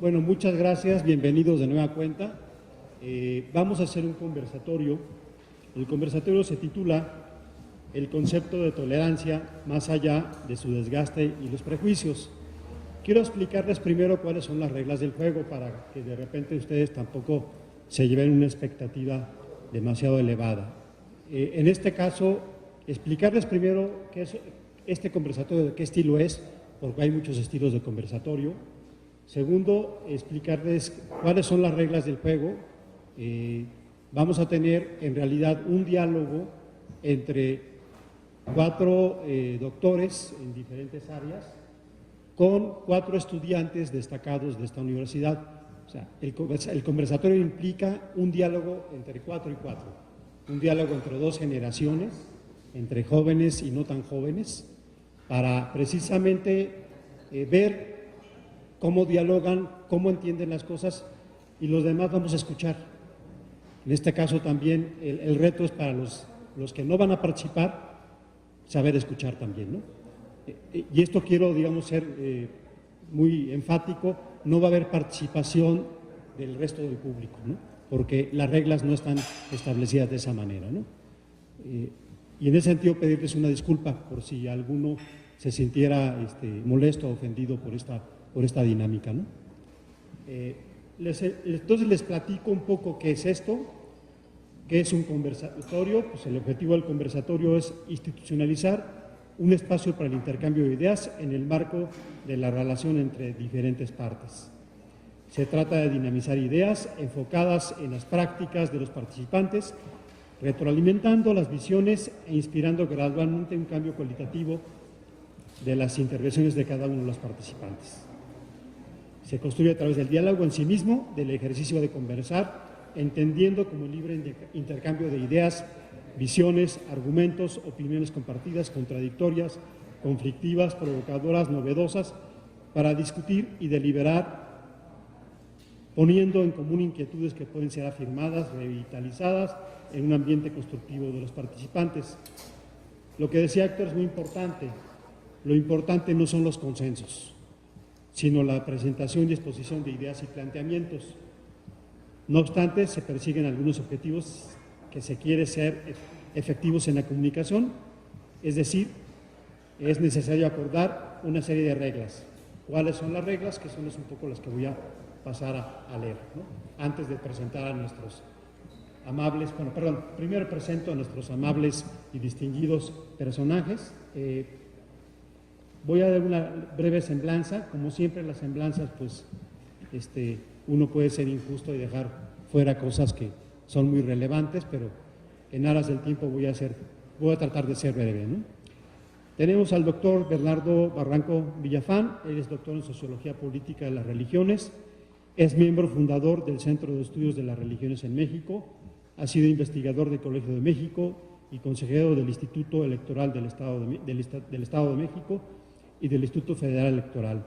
Bueno, muchas gracias, bienvenidos de nueva cuenta. Vamos a hacer un conversatorio. El conversatorio se titula El concepto de tolerancia más allá de su desgaste y los prejuicios. Quiero explicarles primero cuáles son las reglas del juego para que de repente ustedes tampoco se lleven una expectativa demasiado elevada. En este caso, explicarles primero qué es este conversatorio, de qué estilo es, porque hay muchos estilos de conversatorio. Segundo, explicarles cuáles son las reglas del juego. Vamos a tener en realidad un diálogo entre 4 doctores en diferentes áreas con 4 estudiantes destacados de esta universidad. O sea, el conversatorio implica un diálogo entre 4 y 4, un diálogo entre 2 generaciones, entre jóvenes y no tan jóvenes, para precisamente ver cómo dialogan, cómo entienden las cosas, y los demás vamos a escuchar. En este caso también el reto es para los que no van a participar, saber escuchar también, ¿no? Y esto quiero, digamos, ser muy enfático: no va a haber participación del resto del público, ¿no? Porque las reglas no están establecidas de esa manera, ¿no? Y en ese sentido pedirles una disculpa por si alguno se sintiera molesto o ofendido por esta dinámica, ¿no? Entonces les platico un poco qué es esto, qué es un conversatorio. Pues el objetivo del conversatorio es institucionalizar un espacio para el intercambio de ideas en el marco de la relación entre diferentes partes. Se trata de dinamizar ideas enfocadas en las prácticas de los participantes, retroalimentando las visiones e inspirando gradualmente un cambio cualitativo de las intervenciones de cada uno de los participantes. Se construye a través del diálogo en sí mismo, del ejercicio de conversar, entendiendo como libre intercambio de ideas, visiones, argumentos, opiniones compartidas, contradictorias, conflictivas, provocadoras, novedosas, para discutir y deliberar, poniendo en común inquietudes que pueden ser afirmadas, revitalizadas en un ambiente constructivo de los participantes. Lo que decía Héctor es muy importante. Lo importante no son los consensos, sino la presentación y exposición de ideas y planteamientos. No obstante, se persiguen algunos objetivos que se quiere ser efectivos en la comunicación, es decir, es necesario acordar una serie de reglas. ¿Cuáles son las reglas? Que son un poco las que voy a pasar a leer, ¿no? Antes de presentar a nuestros amables, primero presento a nuestros amables y distinguidos personajes. Voy a dar una breve semblanza. Como siempre, las semblanzas, pues, uno puede ser injusto y dejar fuera cosas que son muy relevantes, pero en aras del tiempo voy a tratar de ser breve, ¿no? Tenemos al doctor Bernardo Barranco Villafán. Él es doctor en Sociología Política de las Religiones, es miembro fundador del Centro de Estudios de las Religiones en México, ha sido investigador del Colegio de México y consejero del Instituto Electoral del Estado de México y del Instituto Federal Electoral.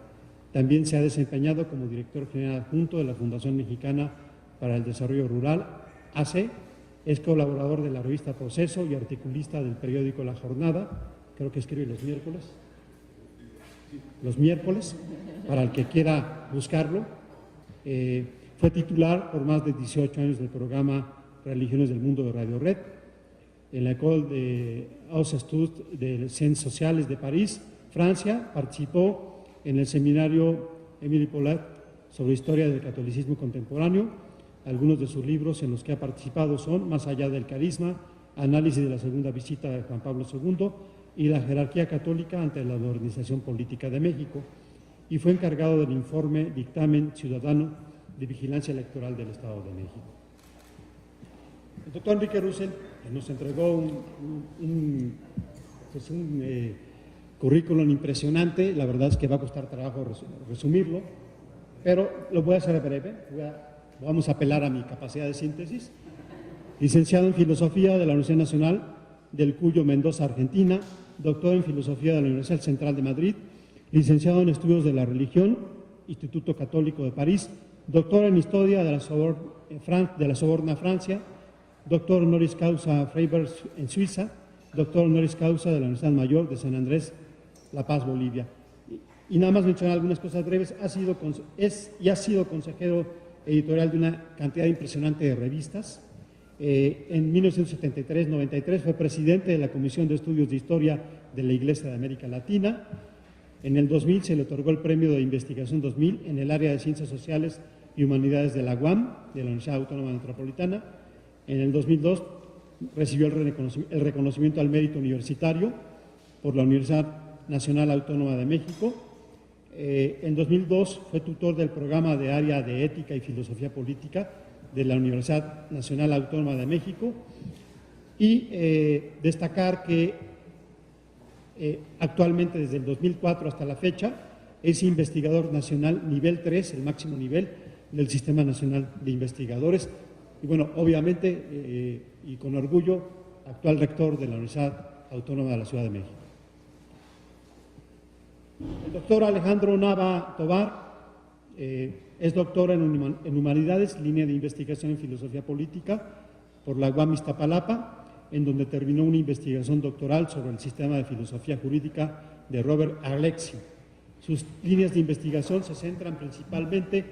También se ha desempeñado como director general adjunto de la Fundación Mexicana para el Desarrollo Rural, AC, es colaborador de la revista Proceso y articulista del periódico La Jornada, creo que escribe los miércoles, para el que quiera buscarlo. Fue titular por más de 18 años del programa Religiones del Mundo de Radio Red, en la École des Hautes Études de Ciencias Sociales de París, Francia. Participó en el seminario Émile Paulet sobre historia del catolicismo contemporáneo. Algunos de sus libros en los que ha participado son Más allá del carisma, Análisis de la segunda visita de Juan Pablo II y La jerarquía católica ante la modernización política de México, y fue encargado del informe Dictamen Ciudadano de Vigilancia Electoral del Estado de México. El doctor Enrique Russell, que nos entregó un currículum impresionante. La verdad es que va a costar trabajo resumirlo, pero lo voy a hacer breve. Vamos a apelar a mi capacidad de síntesis. Licenciado en Filosofía de la Universidad Nacional del Cuyo, Mendoza, Argentina, doctor en Filosofía de la Universidad Central de Madrid, licenciado en Estudios de la Religión, Instituto Católico de París, doctor en Historia de la Sorbona, Francia, doctor honoris causa Freiberg en Suiza, doctor honoris causa de la Universidad Mayor de San Andrés, La Paz, Bolivia. Y nada más mencionar algunas cosas breves, ha sido consejero editorial de una cantidad impresionante de revistas. En 1973-93 fue presidente de la Comisión de Estudios de Historia de la Iglesia de América Latina. En el 2000 se le otorgó el Premio de Investigación 2000 en el área de Ciencias Sociales y Humanidades de la UAM, de la Universidad Autónoma Metropolitana. En el 2002 recibió el reconocimiento al mérito universitario por la Universidad Nacional Autónoma de México. En 2002 fue tutor del programa de área de Ética y Filosofía Política de la Universidad Nacional Autónoma de México. Y destacar que actualmente, desde el 2004 hasta la fecha, es investigador nacional nivel 3, el máximo nivel del Sistema Nacional de Investigadores. Y bueno, obviamente, y con orgullo, actual rector de la Universidad Autónoma de la Ciudad de México. El doctor Alejandro Nava Tovar es doctor en Humanidades, línea de investigación en Filosofía Política por la UAM Iztapalapa, en donde terminó una investigación doctoral sobre el sistema de filosofía jurídica de Robert Alexy. Sus líneas de investigación se centran principalmente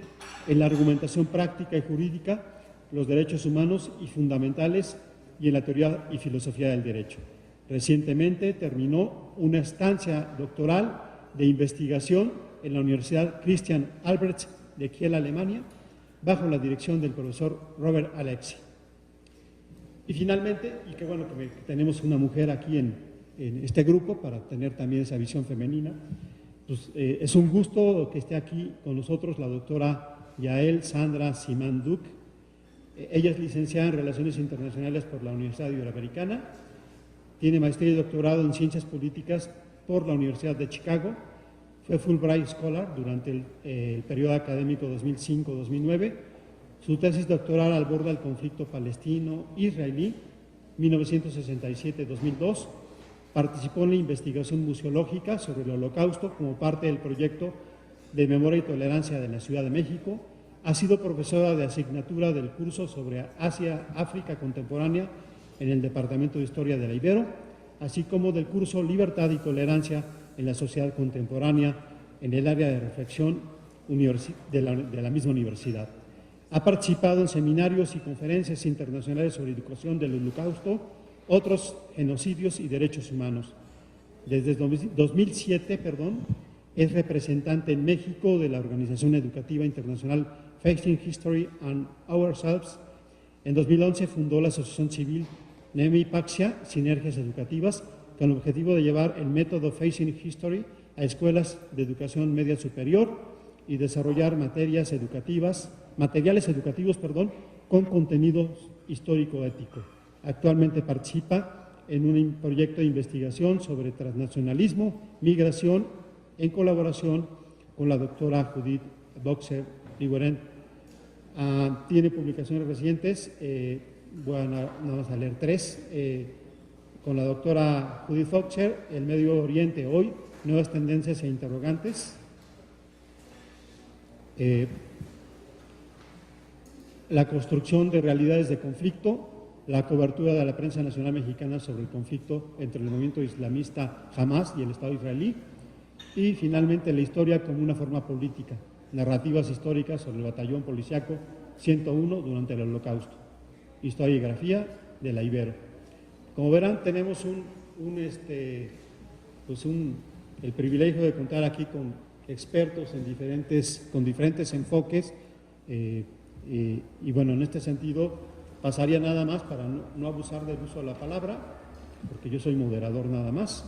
en la argumentación práctica y jurídica, los derechos humanos y fundamentales y en la teoría y filosofía del derecho. Recientemente terminó una estancia doctoral de investigación en la Universidad Christian Albrechts de Kiel, Alemania, bajo la dirección del profesor Robert Alexy. Y finalmente, y qué bueno que tenemos una mujer aquí en este grupo para tener también esa visión femenina, pues, es un gusto que esté aquí con nosotros la doctora Yael Sandra Simán-Duc. Ella es licenciada en Relaciones Internacionales por la Universidad Iberoamericana, tiene maestría y doctorado en Ciencias Políticas por la Universidad de Chicago, fue Fulbright Scholar durante el periodo académico 2005-2009, su tesis doctoral aborda el conflicto palestino-israelí 1967-2002, participó en la investigación museológica sobre el Holocausto como parte del proyecto de Memoria y Tolerancia de la Ciudad de México, ha sido profesora de asignatura del curso sobre Asia-África Contemporánea en el Departamento de Historia de la Ibero, así como del curso Libertad y Tolerancia en la Sociedad Contemporánea en el área de reflexión de la misma universidad. Ha participado en seminarios y conferencias internacionales sobre educación del Holocausto, otros genocidios y derechos humanos. Desde 2007, es representante en México de la Organización Educativa Internacional Facing History and Ourselves. En 2011 fundó la asociación civil Nemi Paxia, Sinergias Educativas, con el objetivo de llevar el método Facing History a escuelas de educación media superior y desarrollar materiales educativos, con contenido histórico-ético. Actualmente participa en un proyecto de investigación sobre transnacionalismo, migración, en colaboración con la doctora Judith Boxer-Liboren. Tiene publicaciones recientes, voy a nada más a leer 3, con la doctora Judith Boxer, El Medio Oriente hoy, nuevas tendencias e interrogantes. La construcción de realidades de conflicto, la cobertura de la prensa nacional mexicana sobre el conflicto entre el movimiento islamista Hamas y el Estado israelí, y finalmente la historia como una forma política, narrativas históricas sobre el batallón policíaco 101 durante el Holocausto, historiografía de la Ibero. Como verán, tenemos el privilegio de contar aquí con expertos con diferentes enfoques, y bueno, en este sentido pasaría nada más, para no abusar del uso de la palabra, porque yo soy moderador nada más,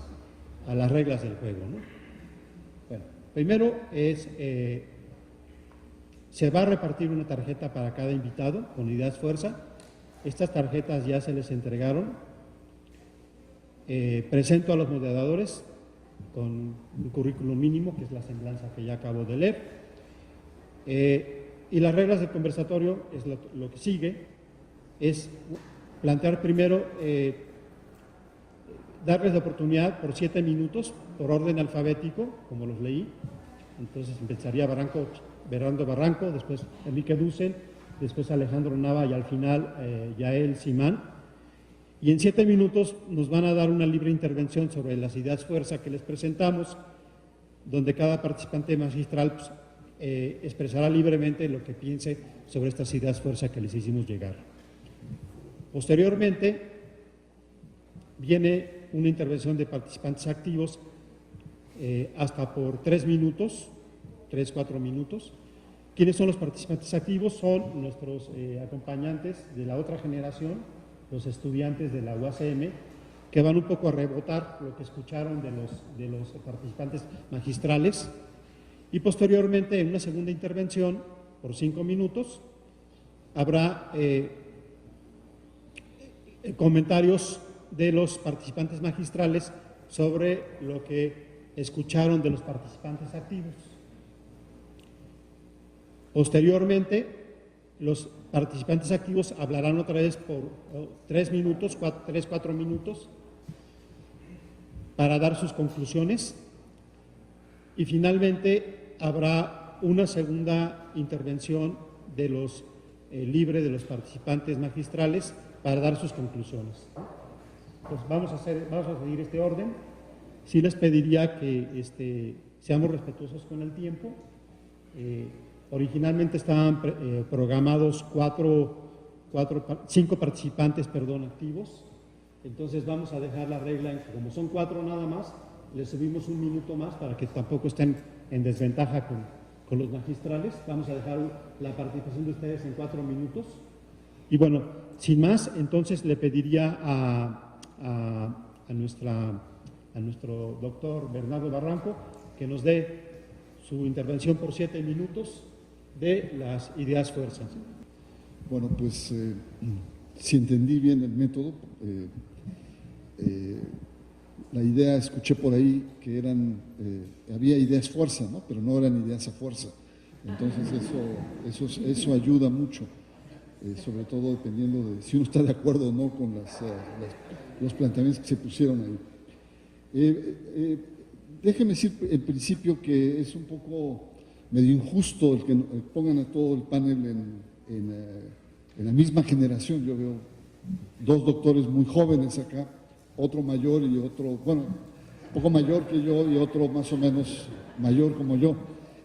a las reglas del juego, ¿no? Bueno, primero se va a repartir una tarjeta para cada invitado con ideas fuerza. Estas tarjetas ya se les entregaron. Presento a los moderadores con un currículum mínimo, que es la semblanza que ya acabo de leer. Y las reglas del conversatorio es lo que sigue, es plantear primero, darles la oportunidad por 7 minutos, por orden alfabético, como los leí. Entonces empezaría Berando Barranco, después Enrique Dussel, después Alejandro Nava y al final Yael Simán. Y en 7 minutos nos van a dar una libre intervención sobre las ideas fuerza que les presentamos. donde cada participante magistral pues, expresará libremente lo que piense sobre estas ideas fuerza que les hicimos llegar. Posteriormente, viene una intervención de participantes activos hasta por 3 minutos, 3-4 minutos. ¿Quiénes son los participantes activos? Son nuestros acompañantes de la otra generación, los estudiantes de la UACM, que van un poco a rebotar lo que escucharon de los participantes magistrales. Y posteriormente, en una segunda intervención, por 5 minutos, habrá comentarios de los participantes magistrales sobre lo que escucharon de los participantes activos. Posteriormente, los participantes activos hablarán otra vez por 3 minutos, 3-4 minutos, para dar sus conclusiones. Y finalmente habrá una segunda intervención de los libre de los participantes magistrales para dar sus conclusiones. Pues vamos a seguir este orden. Sí les pediría que seamos respetuosos con el tiempo. Originalmente estaban programados 5 participantes, activos. Entonces vamos a dejar la regla en que como son 4 nada más, les subimos 1 minuto más para que tampoco estén en desventaja con los magistrales. Vamos a dejar la participación de ustedes en 4 minutos. Y bueno, sin más, entonces le pediría a nuestro doctor Bernardo Barranco que nos dé su intervención por 7 minutos de las ideas fuerzas. Bueno, pues si entendí bien el método, la idea, escuché por ahí que había ideas fuerza, ¿no? Pero no eran ideas a fuerza. Entonces eso ayuda mucho, sobre todo dependiendo de si uno está de acuerdo o no con los planteamientos que se pusieron ahí. Déjeme decir en principio que es un poco medio injusto el que pongan a todo el panel en la misma generación. Yo veo 2 doctores muy jóvenes acá, otro mayor y otro, bueno, un poco mayor que yo y otro más o menos mayor como yo.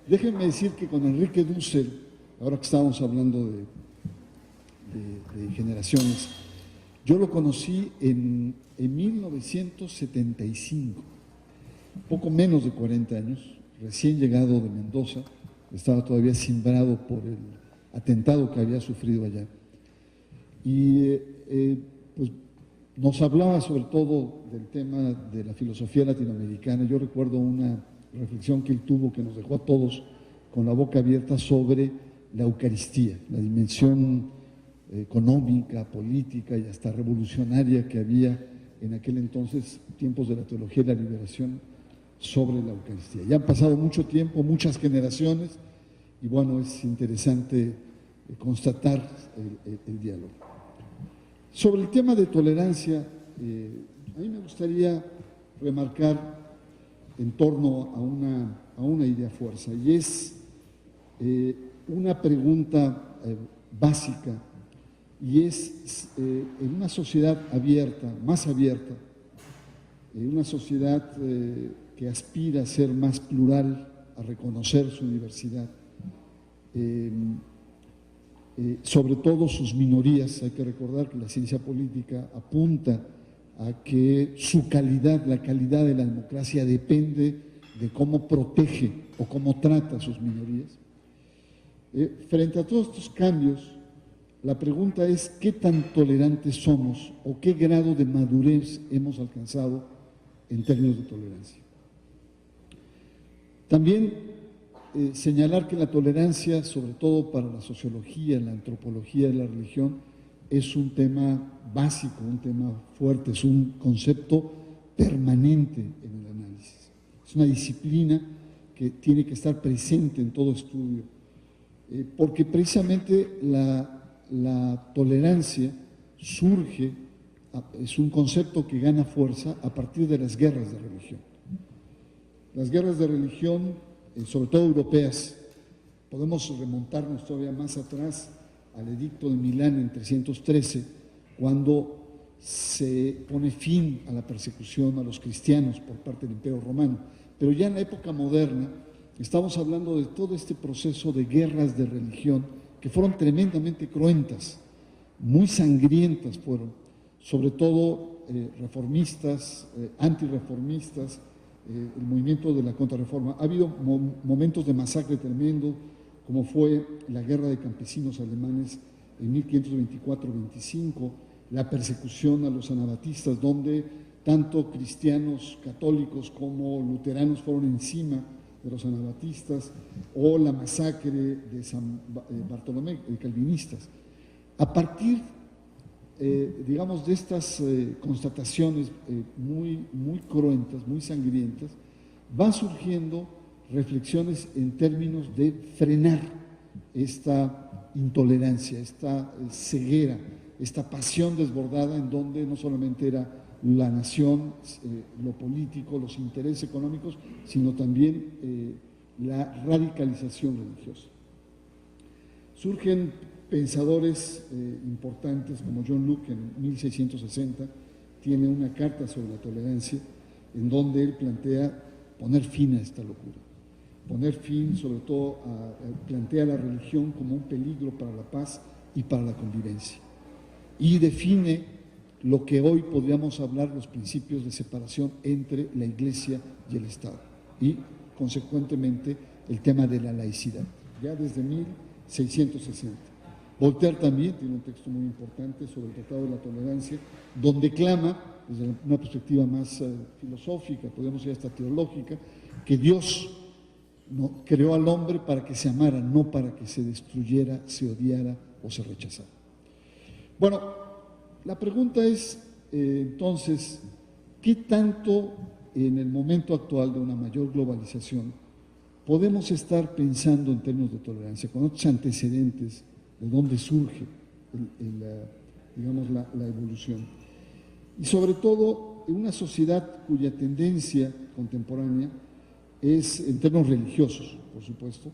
Déjenme decir que con Enrique Dussel, ahora que estábamos hablando de generaciones, yo lo conocí en 1975, poco menos de 40 años, recién llegado de Mendoza, estaba todavía cimbrado por el atentado que había sufrido allá. Y pues nos hablaba sobre todo del tema de la filosofía latinoamericana. Yo recuerdo una reflexión que él tuvo que nos dejó a todos con la boca abierta sobre la Eucaristía, la dimensión económica, política y hasta revolucionaria que había en aquel entonces, tiempos de la teología de la liberación, sobre la Eucaristía. Ya han pasado mucho tiempo, muchas generaciones, y bueno, es interesante constatar el diálogo. Sobre el tema de tolerancia, a mí me gustaría remarcar en torno a una idea fuerza, y es una pregunta básica, y es en una sociedad abierta, más abierta, una sociedad que aspira a ser más plural, a reconocer su diversidad, sobre todo sus minorías. Hay que recordar que la ciencia política apunta a que su calidad, la calidad de la democracia, depende de cómo protege o cómo trata a sus minorías. Frente a todos estos cambios, la pregunta es ¿qué tan tolerantes somos o qué grado de madurez hemos alcanzado en términos de tolerancia? También señalar que la tolerancia, sobre todo para la sociología, la antropología y la religión, es un tema básico, un tema fuerte, es un concepto permanente en el análisis. Es una disciplina que tiene que estar presente en todo estudio, porque precisamente la tolerancia surge, es un concepto que gana fuerza a partir de las guerras de religión. Las guerras de religión, sobre todo europeas, podemos remontarnos todavía más atrás al Edicto de Milán en 313, cuando se pone fin a la persecución a los cristianos por parte del Imperio Romano. Pero ya en la época moderna estamos hablando de todo este proceso de guerras de religión que fueron tremendamente cruentas, muy sangrientas fueron, sobre todo reformistas, antirreformistas, el movimiento de la contrarreforma. Ha habido momentos de masacre tremendo, como fue la guerra de campesinos alemanes en 1524-25, la persecución a los anabatistas, donde tanto cristianos católicos como luteranos fueron encima de los anabatistas, o la masacre de San Bartolomé, calvinistas. A partir, digamos, de estas constataciones muy cruentas, muy sangrientas, van surgiendo reflexiones en términos de frenar esta intolerancia, esta ceguera, esta pasión desbordada en donde no solamente era la nación, lo político, los intereses económicos, sino también la radicalización religiosa. Surgen pensadores importantes como John Locke en 1660, tiene una carta sobre la tolerancia en donde él plantea poner fin a esta locura, poner fin sobre todo plantea la religión como un peligro para la paz y para la convivencia, y define lo que hoy podríamos hablar los principios de separación entre la Iglesia y el Estado, y consecuentemente el tema de la laicidad, ya desde 1660. Voltaire también tiene un texto muy importante sobre el Tratado de la Tolerancia, donde clama, desde una perspectiva más filosófica, podemos ir hasta teológica, que Dios creó al hombre para que se amara, no para que se destruyera, se odiara o se rechazara. Bueno, la pregunta es, entonces, ¿qué tanto en el momento actual de una mayor globalización podemos estar pensando en términos de tolerancia, con otros antecedentes de dónde surge, digamos, la evolución? Y sobre todo, en una sociedad cuya tendencia contemporánea es, en términos religiosos, por supuesto,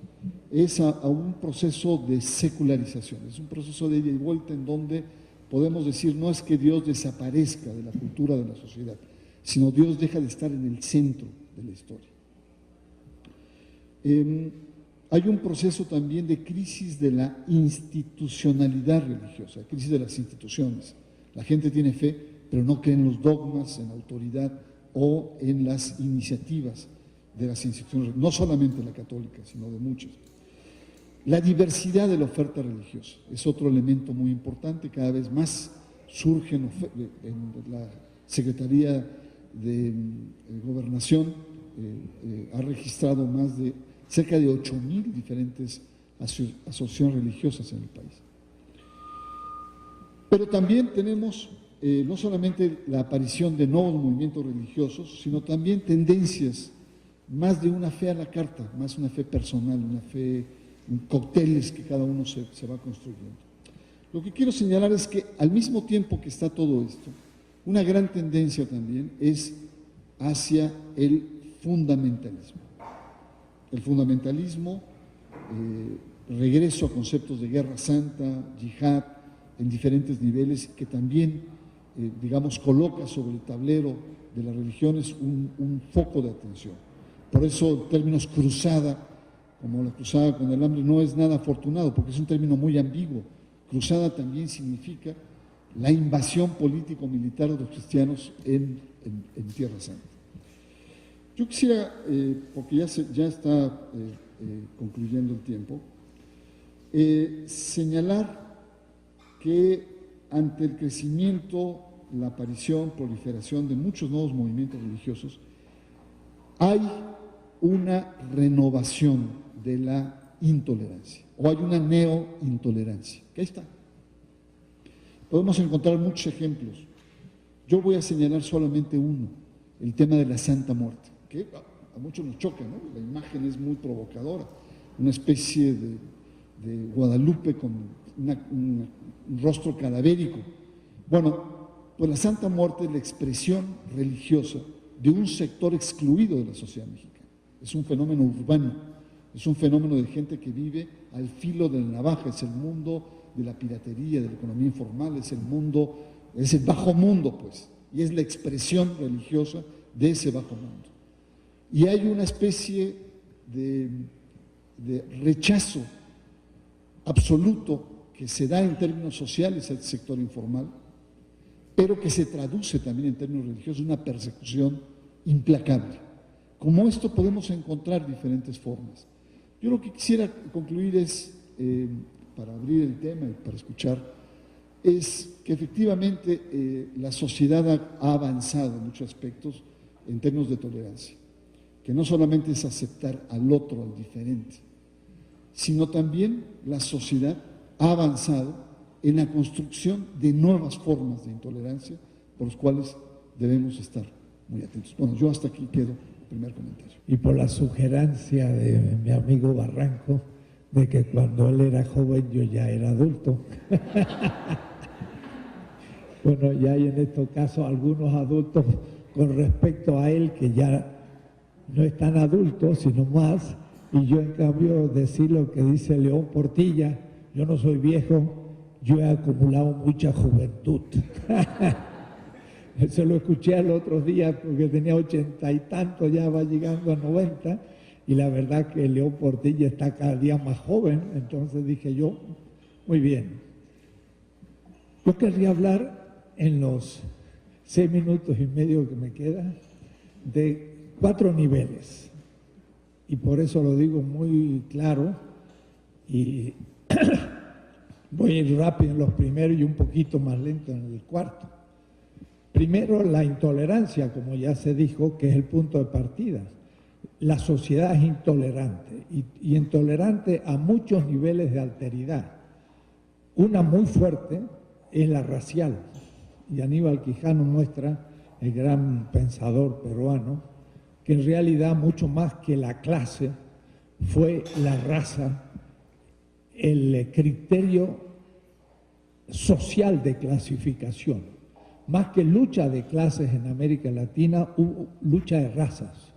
es a un proceso de secularización, es un proceso de ida y vuelta en donde podemos decir, no es que Dios desaparezca de la cultura de la sociedad, sino Dios deja de estar en el centro de la historia. Hay un proceso también de crisis de la institucionalidad religiosa, crisis de las instituciones. La gente tiene fe, pero no cree en los dogmas, en la autoridad o en las iniciativas de las instituciones, no solamente la católica, sino de muchas. La diversidad de la oferta religiosa es otro elemento muy importante, cada vez más surge en la Secretaría de Gobernación, ha registrado más de cerca de 8,000 diferentes asociaciones religiosas en el país. Pero también tenemos no solamente la aparición de nuevos movimientos religiosos, sino también tendencias más de una fe a la carta, más una fe personal, una fe en cócteles que cada uno se va construyendo. Lo que quiero señalar es que al mismo tiempo que está todo esto, una gran tendencia también es hacia el fundamentalismo. El fundamentalismo, regreso a conceptos de guerra santa, yihad, en diferentes niveles, que también, digamos, coloca sobre el tablero de las religiones un foco de atención. Por eso, en términos cruzada, como la cruzada con el hambre, no es nada afortunado, porque es un término muy ambiguo. Cruzada también significa la invasión político-militar de los cristianos en Tierra Santa. Yo quisiera, porque ya está concluyendo el tiempo, señalar que ante el crecimiento, la aparición, proliferación de muchos nuevos movimientos religiosos, hay una renovación de la intolerancia, o hay una neointolerancia, que ahí está. Podemos encontrar muchos ejemplos. Yo voy a señalar solamente uno, el tema de la Santa Muerte, que a muchos nos choca, ¿no? La imagen es muy provocadora, una especie de Guadalupe con un rostro cadavérico. Bueno, pues la Santa Muerte es la expresión religiosa de un sector excluido de la sociedad mexicana. Es un fenómeno urbano, es un fenómeno de gente que vive al filo de la navaja, es el mundo de la piratería, de la economía informal, es el mundo es el bajo mundo, pues, y es la expresión religiosa de ese bajo mundo. Y hay una especie de rechazo absoluto que se da en términos sociales al sector informal, pero que se traduce también en términos religiosos, una persecución implacable. Como esto podemos encontrar diferentes formas. Yo lo que quisiera concluir es, para abrir el tema y para escuchar, es que efectivamente la sociedad ha avanzado en muchos aspectos en términos de tolerancia, que no solamente es aceptar al otro, al diferente, sino también la sociedad ha avanzado en la construcción de nuevas formas de intolerancia por las cuales debemos estar muy atentos. Bueno, yo hasta aquí quedo el primer comentario. Y por la sugerencia de mi amigo Barranco, de que cuando él era joven yo ya era adulto. Bueno, ya hay en estos casos algunos adultos con respecto a él que ya no están adultos, sino más, y yo en cambio decir lo que dice León Portilla, yo no soy viejo, yo he acumulado mucha juventud. Eso lo escuché el otro día porque tenía 80 y tantos, ya va llegando a 90, y la verdad que León Portilla está cada día más joven, entonces dije yo, muy bien. Yo querría hablar en los 6 minutos y medio que me queda de 4 niveles, y por eso lo digo muy claro, y voy a ir rápido en los primeros y un poquito más lento en el cuarto. Primero, la intolerancia, como ya se dijo, que es el punto de partida. La sociedad es intolerante y intolerante a muchos niveles de alteridad. Una muy fuerte es la racial, y Aníbal Quijano muestra, el gran pensador peruano, que en realidad mucho más que la clase fue la raza el criterio social de clasificación. Más que lucha de clases en América Latina, hubo lucha de razas.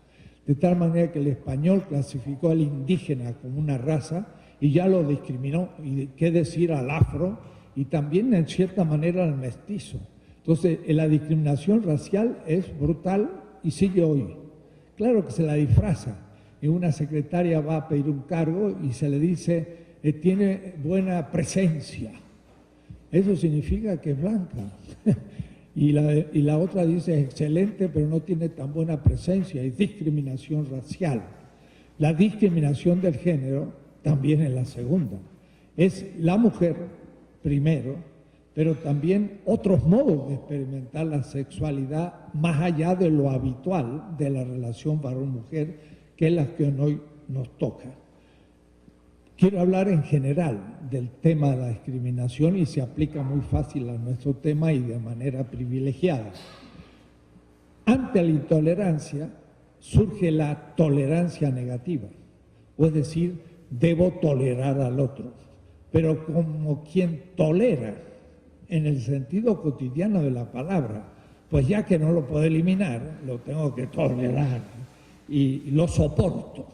De tal manera que el español clasificó al indígena como una raza y ya lo discriminó, y qué decir al afro, y también en cierta manera al mestizo. Entonces, la discriminación racial es brutal y sigue hoy. Claro que se la disfraza. Y una secretaria va a pedir un cargo y se le dice, tiene buena presencia. Eso significa que es blanca. Y la otra dice, excelente, pero no tiene tan buena presencia. Es discriminación racial. La discriminación del género también es la segunda. Es la mujer primero, pero también otros modos de experimentar la sexualidad más allá de lo habitual de la relación varón-mujer, que es la que hoy nos toca. Quiero hablar en general del tema de la discriminación y se aplica muy fácil a nuestro tema y de manera privilegiada. Ante la intolerancia surge la tolerancia negativa, o es decir, debo tolerar al otro, pero como quien tolera en el sentido cotidiano de la palabra, pues ya que no lo puedo eliminar, lo tengo que tolerar y lo soporto.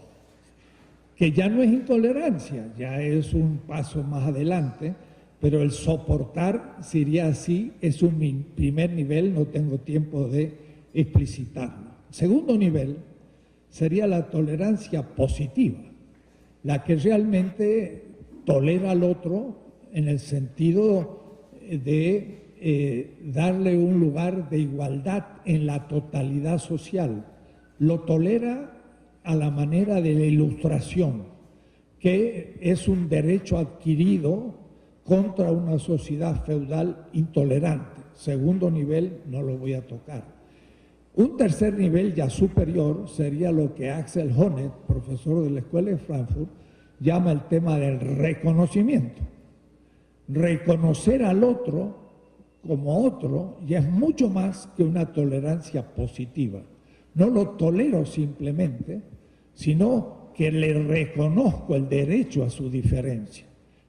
Que ya no es intolerancia, ya es un paso más adelante, pero el soportar sería así, es un primer nivel, no tengo tiempo de explicitarlo. Segundo nivel sería la tolerancia positiva, la que realmente tolera al otro en el sentido de darle un lugar de igualdad en la totalidad social. Lo tolera a la manera de la ilustración, que es un derecho adquirido contra una sociedad feudal intolerante. Segundo nivel, no lo voy a tocar. Un tercer nivel ya superior sería lo que Axel Honneth, profesor de la Escuela de Frankfurt, llama el tema del reconocimiento. Reconocer al otro como otro ya es mucho más que una tolerancia positiva. No lo tolero simplemente, sino que le reconozco el derecho a su diferencia.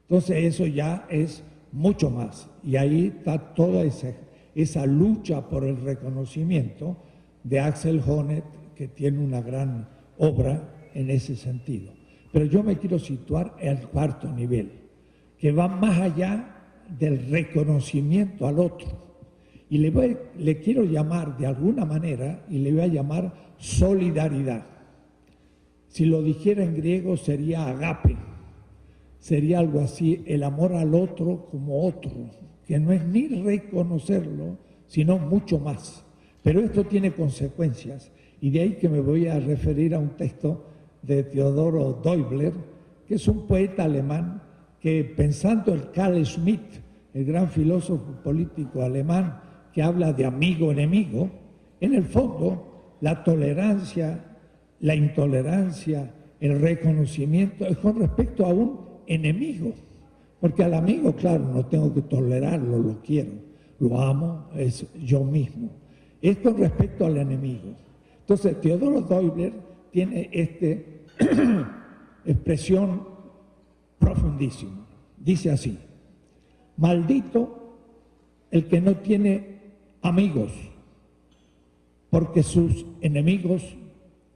Entonces eso ya es mucho más. Y ahí está toda esa lucha por el reconocimiento de Axel Honneth, que tiene una gran obra en ese sentido. Pero yo me quiero situar en el cuarto nivel, que va más allá del reconocimiento al otro. Y le quiero llamar de alguna manera, y le voy a llamar solidaridad. Si lo dijera en griego sería agape, sería algo así, el amor al otro como otro, que no es ni reconocerlo, sino mucho más. Pero esto tiene consecuencias, y de ahí que me voy a referir a un texto de Theodor Deubler, que es un poeta alemán que, pensando en Carl Schmitt, el gran filósofo político alemán, que habla de amigo-enemigo, en el fondo la tolerancia, la intolerancia, el reconocimiento es con respecto a un enemigo, porque al amigo, claro, no tengo que tolerarlo, lo quiero, lo amo, es yo mismo. Es con respecto al enemigo. Entonces, Theodor Deubler tiene esta expresión profundísima. Dice así: maldito el que no tiene amigos, porque sus enemigos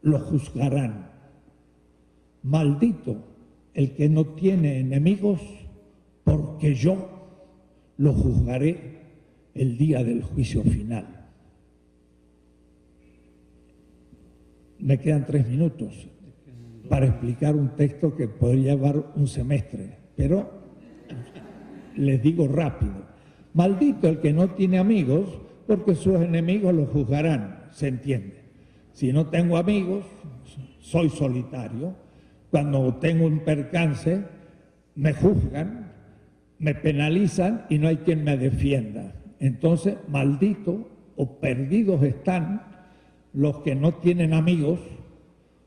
lo juzgarán. Maldito el que no tiene enemigos, porque yo lo juzgaré el día del juicio final. Me quedan 3 minutos para explicar un texto que podría llevar un semestre, pero les digo rápido. Maldito el que no tiene amigos, porque sus enemigos lo juzgarán, se entiende. Si no tengo amigos, soy solitario. Cuando tengo un percance, me juzgan, me penalizan y no hay quien me defienda. Entonces, maldito o perdidos están los que no tienen amigos,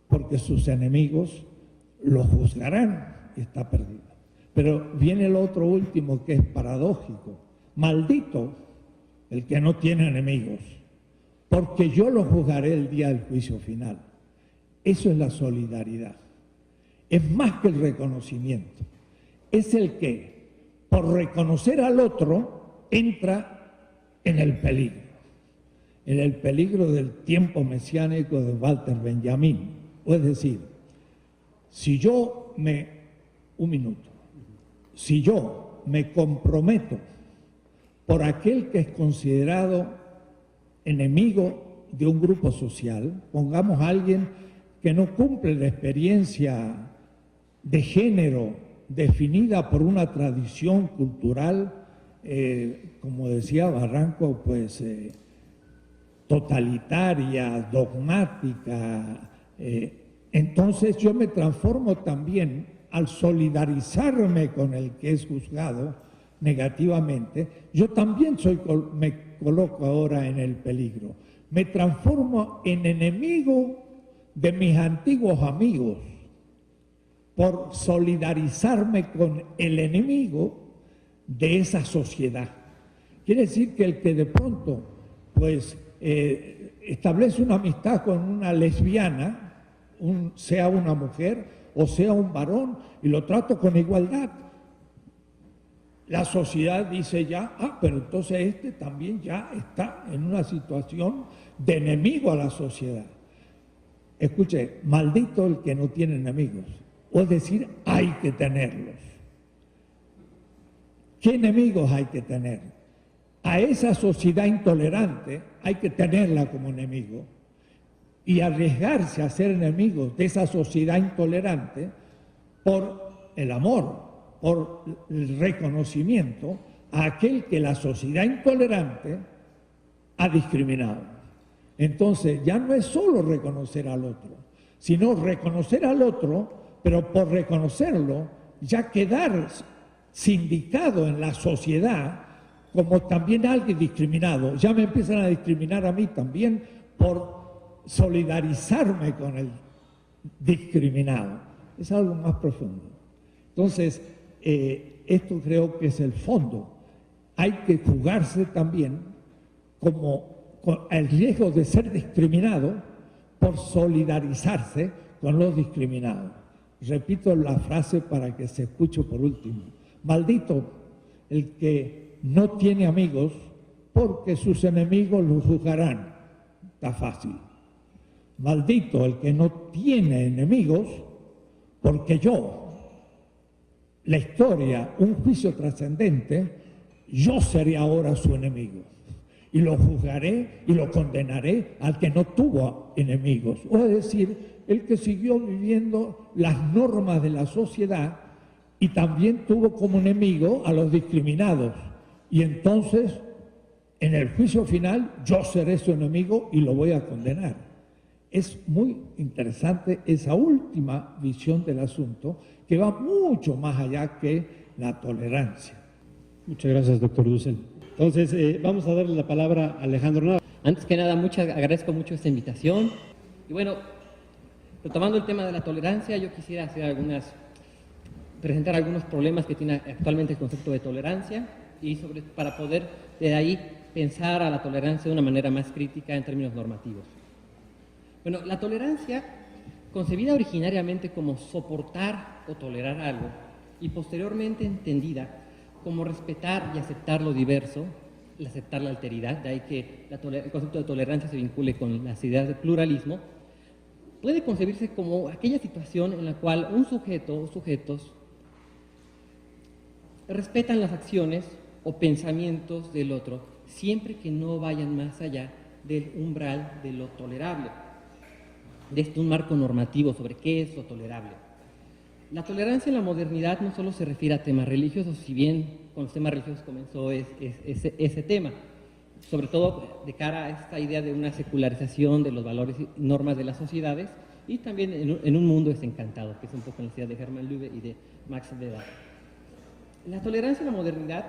porque sus enemigos lo juzgarán y está perdido. Pero viene el otro último que es paradójico. Maldito el que no tiene enemigos, porque yo lo juzgaré el día del juicio final. Eso es la solidaridad. Es más que el reconocimiento. Es el que, por reconocer al otro, entra en el peligro. En el peligro del tiempo mesiánico de Walter Benjamin. O es decir, si yo me comprometo por aquel que es considerado enemigo de un grupo social, pongamos a alguien que no cumple la experiencia de género definida por una tradición cultural, como decía Barranco, pues totalitaria, dogmática, entonces yo me transformo también al solidarizarme con el que es juzgado negativamente, yo también me coloco ahora en el peligro. Me transformo en enemigo de mis antiguos amigos por solidarizarme con el enemigo de esa sociedad. Quiere decir que el que de pronto pues establece una amistad con una lesbiana, sea una mujer o sea un varón, y lo trato con igualdad, la sociedad dice ya, pero entonces este también ya está en una situación de enemigo a la sociedad. Escuche, maldito el que no tiene enemigos, o es decir, hay que tenerlos. ¿Qué enemigos hay que tener? A esa sociedad intolerante hay que tenerla como enemigo y arriesgarse a ser enemigos de esa sociedad intolerante por el amor, por el reconocimiento a aquel que la sociedad intolerante ha discriminado. Entonces ya no es solo reconocer al otro, sino reconocer al otro, pero por reconocerlo ya quedar sindicado en la sociedad como también alguien discriminado. Ya me empiezan a discriminar a mí también por solidarizarme con el discriminado. Es algo más profundo. Entonces, esto creo que es el fondo. Hay que jugarse también como con el riesgo de ser discriminado por solidarizarse con los discriminados. Repito la frase para que se escuche por último. Maldito el que no tiene amigos, porque sus enemigos lo juzgarán. Está fácil. Maldito el que no tiene enemigos, porque yo, la historia, un juicio trascendente, yo seré ahora su enemigo. y lo juzgaré y lo condenaré al que no tuvo enemigos. O es decir, el que siguió viviendo las normas de la sociedad y también tuvo como enemigo a los discriminados. Y entonces, en el juicio final, yo seré su enemigo y lo voy a condenar. Es muy interesante esa última visión del asunto, que va mucho más allá que la tolerancia. Muchas gracias, doctor Dussel. Entonces, vamos a darle la palabra a Alejandro Nava. Antes que nada, agradezco mucho esta invitación. Y bueno, retomando el tema de la tolerancia, yo quisiera presentar algunos problemas que tiene actualmente el concepto de tolerancia y para poder de ahí pensar a la tolerancia de una manera más crítica en términos normativos. Bueno, la tolerancia, concebida originariamente como soportar o tolerar algo y posteriormente entendida como respetar y aceptar lo diverso, aceptar la alteridad, de ahí que el concepto de tolerancia se vincule con las ideas de pluralismo, puede concebirse como aquella situación en la cual un sujeto o sujetos respetan las acciones o pensamientos del otro, siempre que no vayan más allá del umbral de lo tolerable, de un marco normativo sobre qué es lo tolerable. La tolerancia en la modernidad no solo se refiere a temas religiosos, si bien con los temas religiosos comenzó ese tema, sobre todo de cara a esta idea de una secularización de los valores y normas de las sociedades, y también en un mundo desencantado, que es un poco la idea de Hermann Löwe y de Max Weber. La tolerancia en la modernidad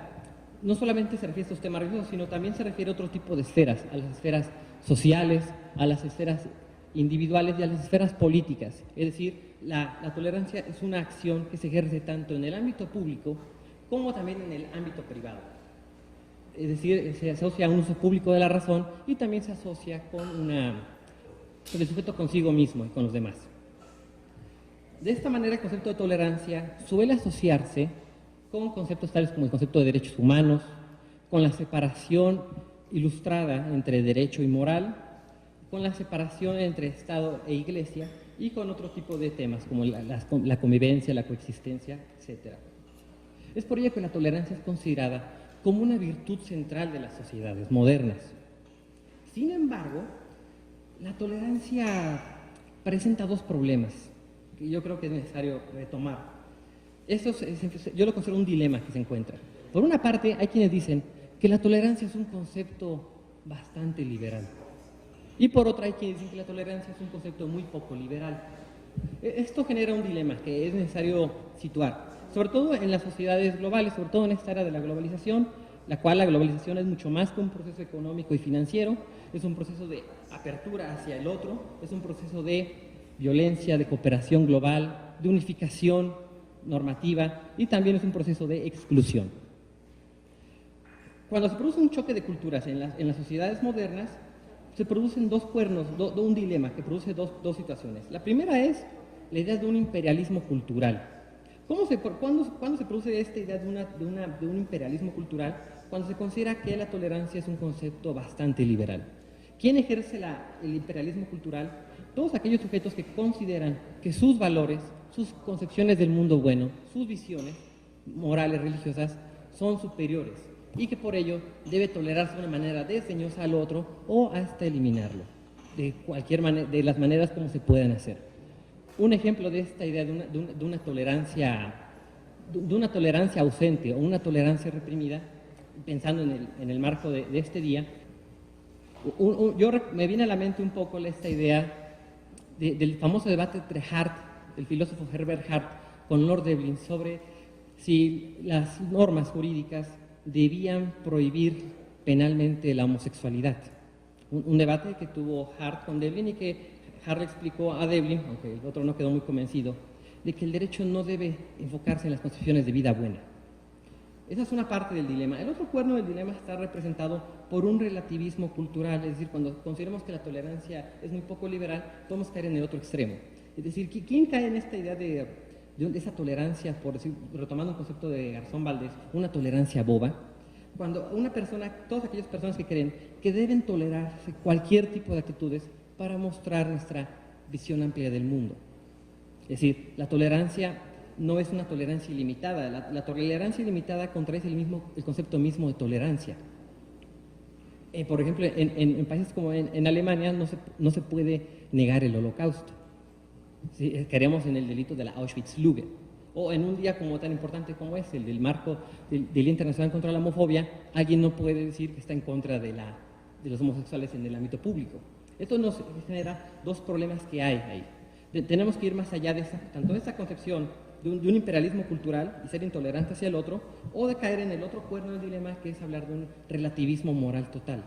no solamente se refiere a estos temas religiosos, sino también se refiere a otro tipo de esferas, a las esferas sociales, a las esferas individuales y a las esferas políticas. Es decir, la tolerancia es una acción que se ejerce tanto en el ámbito público como también en el ámbito privado. Es decir, se asocia a un uso público de la razón y también se asocia con el sujeto consigo mismo y con los demás. De esta manera, el concepto de tolerancia suele asociarse con conceptos tales como el concepto de derechos humanos, con la separación ilustrada entre derecho y moral, con la separación entre Estado e Iglesia y con otro tipo de temas como la convivencia, la coexistencia, etc. Es por ello que la tolerancia es considerada como una virtud central de las sociedades modernas. Sin embargo, la tolerancia presenta dos problemas que yo creo que es necesario retomar. Yo lo considero un dilema que se encuentra. Por una parte, hay quienes dicen que la tolerancia es un concepto bastante liberal. Y por otra, hay quienes dicen que la tolerancia es un concepto muy poco liberal. Esto genera un dilema que es necesario situar, sobre todo en las sociedades globales, sobre todo en esta era de la globalización, la cual la globalización es mucho más que un proceso económico y financiero, es un proceso de apertura hacia el otro, es un proceso de violencia, de cooperación global, de unificación normativa y también es un proceso de exclusión. Cuando se produce un choque de culturas en las sociedades modernas, se producen dos cuernos, un dilema que produce dos situaciones. La primera es la idea de un imperialismo cultural. ¿Cuándo se produce esta idea de un imperialismo cultural? Cuando se considera que la tolerancia es un concepto bastante liberal. ¿Quién ejerce el imperialismo cultural? Todos aquellos sujetos que consideran que sus valores, sus concepciones del mundo bueno, sus visiones morales, religiosas, son superiores y que por ello debe tolerarse de una manera desdeñosa al otro o hasta eliminarlo, de las maneras como se puedan hacer. Un ejemplo de esta idea de una tolerancia ausente o una tolerancia reprimida, pensando en el marco de este día, me viene a la mente un poco esta idea del famoso debate entre el filósofo Herbert Hart, con Lord Devlin sobre si las normas jurídicas debían prohibir penalmente la homosexualidad. Un debate que tuvo Hart con Devlin y que Hart explicó a Devlin, aunque el otro no quedó muy convencido, de que el derecho no debe enfocarse en las concepciones de vida buena. Esa es una parte del dilema. El otro cuerno del dilema está representado por un relativismo cultural, es decir, cuando consideramos que la tolerancia es muy poco liberal, podemos caer en el otro extremo. Es decir, ¿quién cae en esta idea de esa tolerancia, por decir, retomando un concepto de Garzón Valdés, una tolerancia boba? Cuando todas aquellas personas que creen que deben tolerarse cualquier tipo de actitudes para mostrar nuestra visión amplia del mundo. Es decir, la tolerancia no es una tolerancia ilimitada. La tolerancia ilimitada contradice el concepto mismo de tolerancia. Por ejemplo, en países como en Alemania no se puede negar el Holocausto. ¿Sí? Queremos en el delito de la Auschwitz-Lüge. O en un día como tan importante como es, el del marco del Día Internacional contra la Homofobia, alguien no puede decir que está en contra de los homosexuales en el ámbito público. Esto nos genera dos problemas que hay ahí. Tenemos que ir más allá de tanto de esa concepción de un imperialismo cultural y ser intolerante hacia el otro, o de caer en el otro cuerno del dilema, que es hablar de un relativismo moral total,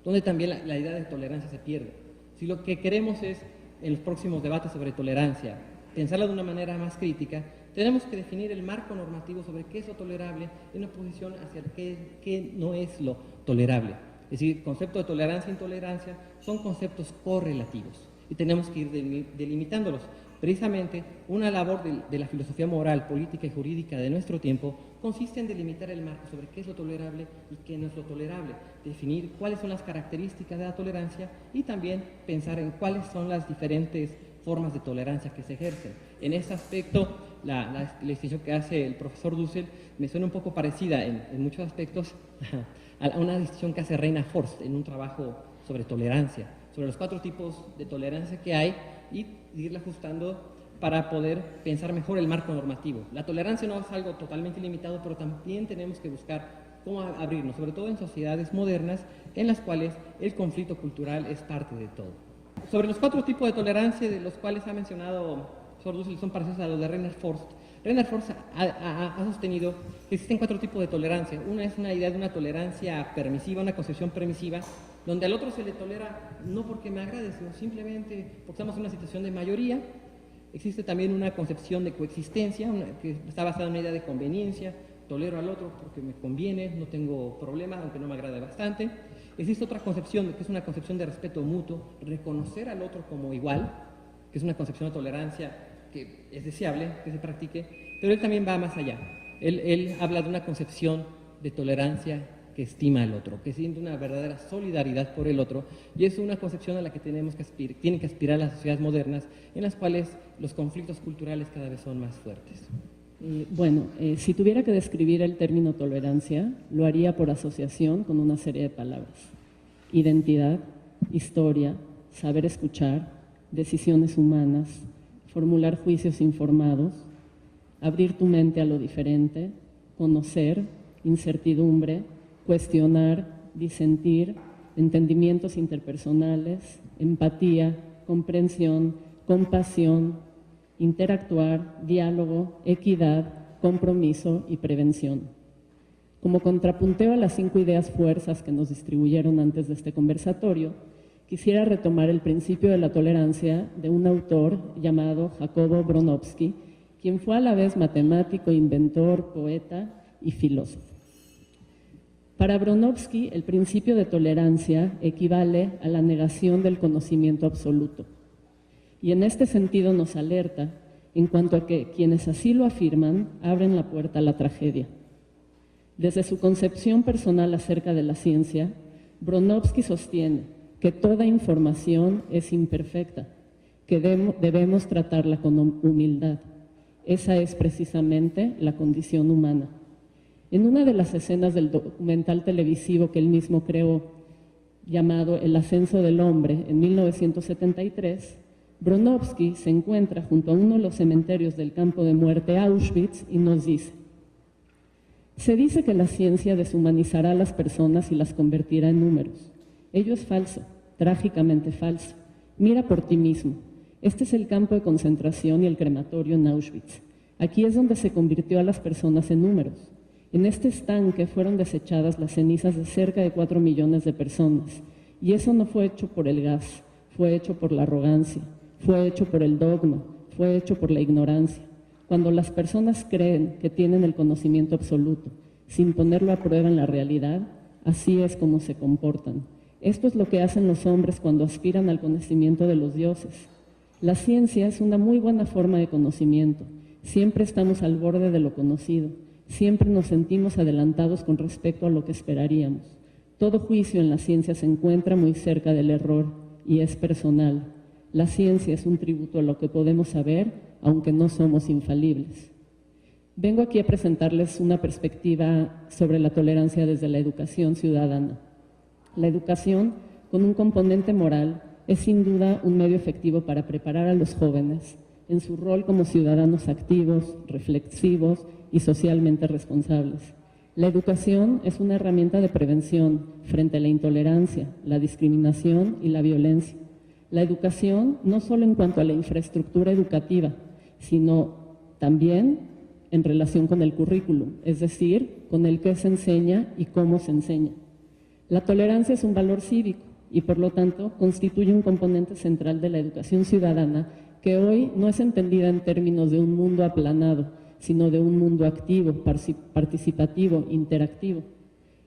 donde también la idea de tolerancia se pierde. Si lo que queremos es, en los próximos debates sobre tolerancia, pensarla de una manera más crítica, tenemos que definir el marco normativo sobre qué es lo tolerable en oposición hacia qué no es lo tolerable. Es decir, el concepto de tolerancia e intolerancia son conceptos correlativos y tenemos que ir delimitándolos. Precisamente, una labor de la filosofía moral, política y jurídica de nuestro tiempo consiste en delimitar el marco sobre qué es lo tolerable y qué no es lo tolerable, definir cuáles son las características de la tolerancia y también pensar en cuáles son las diferentes formas de tolerancia que se ejercen. En ese aspecto, la distinción que hace el profesor Dussel me suena un poco parecida en muchos aspectos a una distinción que hace Reina Forst en un trabajo sobre tolerancia, sobre los 4 tipos de tolerancia que hay y irla ajustando para poder pensar mejor el marco normativo. La tolerancia no es algo totalmente limitado, pero también tenemos que buscar cómo abrirnos, sobre todo en sociedades modernas en las cuales el conflicto cultural es parte de todo. Sobre los 4 tipos de tolerancia de los cuales ha mencionado profesor Dussel, son parecidos a los de Reiner Forst. Reiner Forst ha sostenido que existen 4 tipos de tolerancia. Una es una idea de una tolerancia permisiva, una concepción permisiva, donde al otro se le tolera no porque me agrade, sino simplemente porque estamos en una situación de mayoría. Existe también una concepción de coexistencia, que está basada en una idea de conveniencia. Tolero al otro porque me conviene, no tengo problema, aunque no me agrade bastante. Existe otra concepción, que es una concepción de respeto mutuo, reconocer al otro como igual, que es una concepción de tolerancia que es deseable que se practique, pero él también va más allá. Él habla de una concepción de tolerancia que estima al otro, que siente una verdadera solidaridad por el otro, y es una concepción a la que tienen que aspirar las sociedades modernas, en las cuales los conflictos culturales cada vez son más fuertes. Bueno, si tuviera que describir el término tolerancia, lo haría por asociación con una serie de palabras: identidad, historia, saber escuchar, decisiones humanas, formular juicios informados, abrir tu mente a lo diferente, conocer, incertidumbre, cuestionar, disentir, entendimientos interpersonales, empatía, comprensión, compasión, interactuar, diálogo, equidad, compromiso y prevención. Como contrapunteo a las 5 ideas fuerzas que nos distribuyeron antes de este conversatorio, quisiera retomar el principio de la tolerancia de un autor llamado Jacobo Bronowski, quien fue a la vez matemático, inventor, poeta y filósofo. Para Bronowski, el principio de tolerancia equivale a la negación del conocimiento absoluto. Y en este sentido nos alerta en cuanto a que quienes así lo afirman abren la puerta a la tragedia. Desde su concepción personal acerca de la ciencia, Bronowski sostiene que toda información es imperfecta, que debemos tratarla con humildad. Esa es precisamente la condición humana. En una de las escenas del documental televisivo que él mismo creó, llamado El ascenso del hombre, en 1973, Bronowski se encuentra junto a uno de los cementerios del campo de muerte Auschwitz y nos dice: se dice que la ciencia deshumanizará a las personas y las convertirá en números. Ello es falso, trágicamente falso. Mira por ti mismo. Este es el campo de concentración y el crematorio en Auschwitz. Aquí es donde se convirtió a las personas en números. En este estanque fueron desechadas las cenizas de cerca de 4 millones de personas. Y eso no fue hecho por el gas, fue hecho por la arrogancia, fue hecho por el dogma, fue hecho por la ignorancia. Cuando las personas creen que tienen el conocimiento absoluto, sin ponerlo a prueba en la realidad, así es como se comportan. Esto es lo que hacen los hombres cuando aspiran al conocimiento de los dioses. La ciencia es una muy buena forma de conocimiento. Siempre estamos al borde de lo conocido. Siempre nos sentimos adelantados con respecto a lo que esperaríamos. Todo juicio en la ciencia se encuentra muy cerca del error y es personal. La ciencia es un tributo a lo que podemos saber, aunque no somos infalibles. Vengo aquí a presentarles una perspectiva sobre la tolerancia desde la educación ciudadana. La educación, con un componente moral, es sin duda un medio efectivo para preparar a los jóvenes en su rol como ciudadanos activos, reflexivos y socialmente responsables. La educación es una herramienta de prevención frente a la intolerancia, la discriminación y la violencia. La educación no solo en cuanto a la infraestructura educativa, sino también en relación con el currículum, es decir, con el qué se enseña y cómo se enseña. La tolerancia es un valor cívico y, por lo tanto, constituye un componente central de la educación ciudadana que hoy no es entendida en términos de un mundo aplanado, sino de un mundo activo, participativo, interactivo.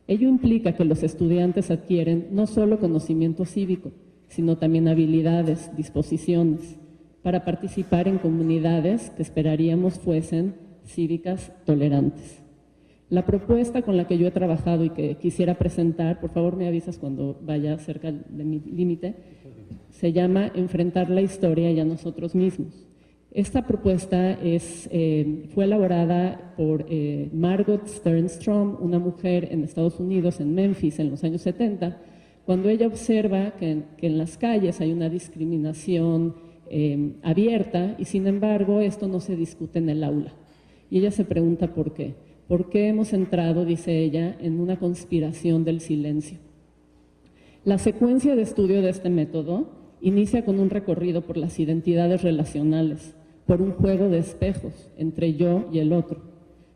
Ello implica que los estudiantes adquieren no solo conocimiento cívico, sino también habilidades, disposiciones, para participar en comunidades que esperaríamos fuesen cívicas tolerantes. La propuesta con la que yo he trabajado y que quisiera presentar, por favor me avisas cuando vaya cerca de mi límite, se llama Enfrentar la historia y a nosotros mismos. Esta propuesta fue elaborada por Margot Sternstrom, una mujer en Estados Unidos, en Memphis, en los años 70, cuando ella observa que en las calles hay una discriminación abierta y, sin embargo, esto no se discute en el aula. Y ella se pregunta por qué. ¿Por qué hemos entrado, dice ella, en una conspiración del silencio? La secuencia de estudio de este método inicia con un recorrido por las identidades relacionales, por un juego de espejos entre yo y el otro.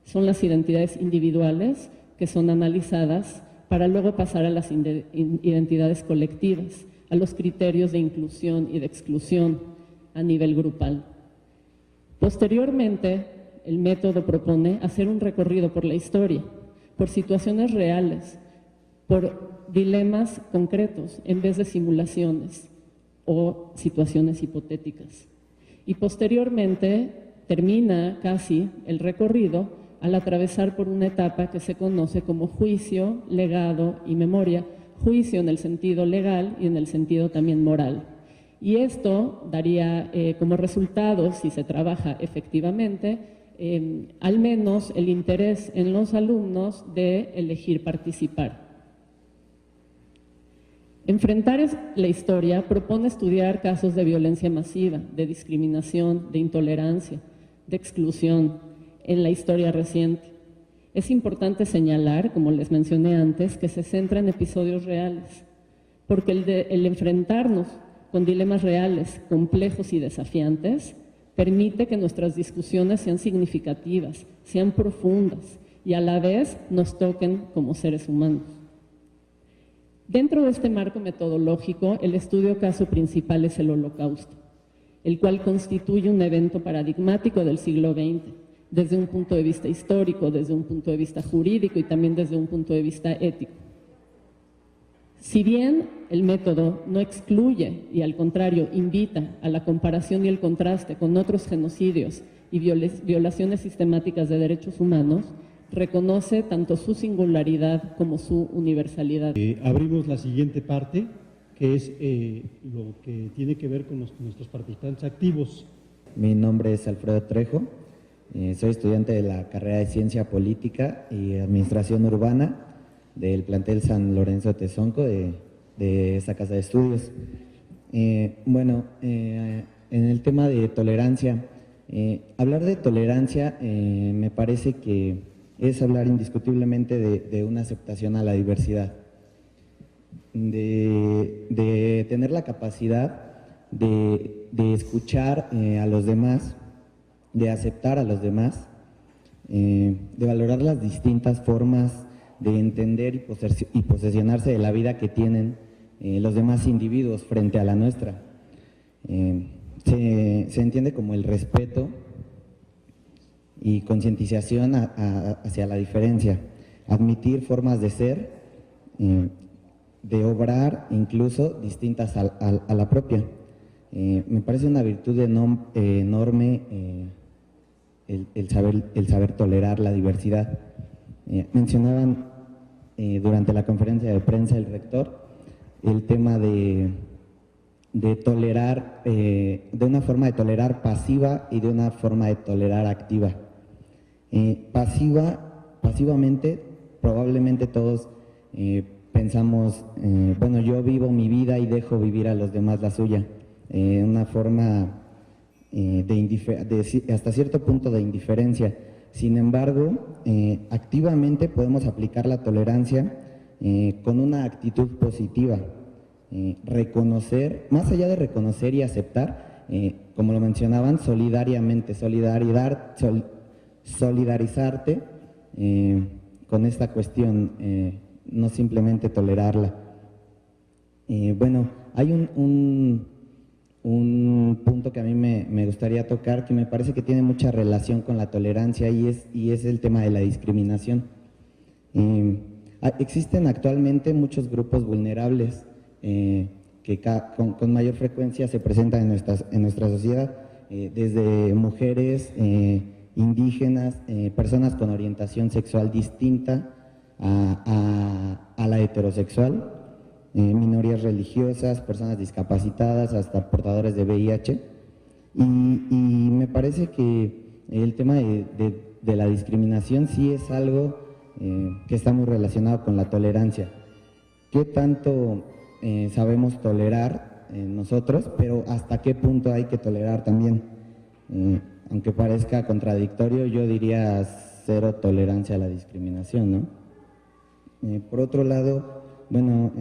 Son las identidades individuales que son analizadas para luego pasar a las identidades colectivas, a los criterios de inclusión y de exclusión a nivel grupal. Posteriormente, el método propone hacer un recorrido por la historia, por situaciones reales, por dilemas concretos en vez de simulaciones o situaciones hipotéticas. Y posteriormente termina casi el recorrido al atravesar por una etapa que se conoce como juicio, legado y memoria, juicio en el sentido legal y en el sentido también moral. Y esto daría como resultado, si se trabaja efectivamente, al menos el interés en los alumnos de elegir participar. Enfrentar la historia propone estudiar casos de violencia masiva, de discriminación, de intolerancia, de exclusión en la historia reciente. Es importante señalar, como les mencioné antes, que se centra en episodios reales, porque el enfrentarnos con dilemas reales, complejos y desafiantes, permite que nuestras discusiones sean significativas, sean profundas y a la vez nos toquen como seres humanos. Dentro de este marco metodológico, el estudio caso principal es el Holocausto, el cual constituye un evento paradigmático del siglo XX, desde un punto de vista histórico, desde un punto de vista jurídico y también desde un punto de vista ético. Si bien el método no excluye y al contrario invita a la comparación y el contraste con otros genocidios y violaciones sistemáticas de derechos humanos, reconoce tanto su singularidad como su universalidad. Abrimos la siguiente parte, que es lo que tiene que ver con nuestros participantes activos. Mi nombre es Alfredo Trejo, soy estudiante de la carrera de Ciencia Política y Administración Urbana del plantel San Lorenzo de Tezonco de esta casa de estudios. En el tema de tolerancia, hablar de tolerancia me parece que es hablar indiscutiblemente de una aceptación a la diversidad, de tener la capacidad de escuchar a los demás, de aceptar a los demás, de valorar las distintas formas de entender y posesionarse de la vida que tienen los demás individuos frente a la nuestra. Se entiende como el respeto y concientización hacia la diferencia, admitir formas de ser, de obrar incluso distintas a la propia. Me parece una virtud enorme el saber tolerar la diversidad. Mencionaban durante la conferencia de prensa el rector el tema de tolerar, de una forma de tolerar pasiva y de una forma de tolerar activa. Pasivamente, probablemente todos pensamos, bueno, yo vivo mi vida y dejo vivir a los demás la suya. Una forma hasta cierto punto de indiferencia. Sin embargo, activamente podemos aplicar la tolerancia con una actitud positiva. Reconocer, más allá de reconocer y aceptar, como lo mencionaban, solidariamente, solidarizarte con esta cuestión, no simplemente tolerarla. Bueno, hay un punto que a mí me gustaría tocar, que me parece que tiene mucha relación con la tolerancia, y es el tema de la discriminación. Existen actualmente muchos grupos vulnerables que con mayor frecuencia se presentan en nuestra sociedad, desde mujeres, indígenas, personas con orientación sexual distinta a la heterosexual, minorías religiosas, personas discapacitadas, hasta portadores de VIH. Y me parece que el tema de la discriminación sí es algo que está muy relacionado con la tolerancia. ¿Qué tanto sabemos tolerar nosotros, pero hasta qué punto hay que tolerar también? Aunque parezca contradictorio, yo diría cero tolerancia a la discriminación, ¿no? Por otro lado, bueno,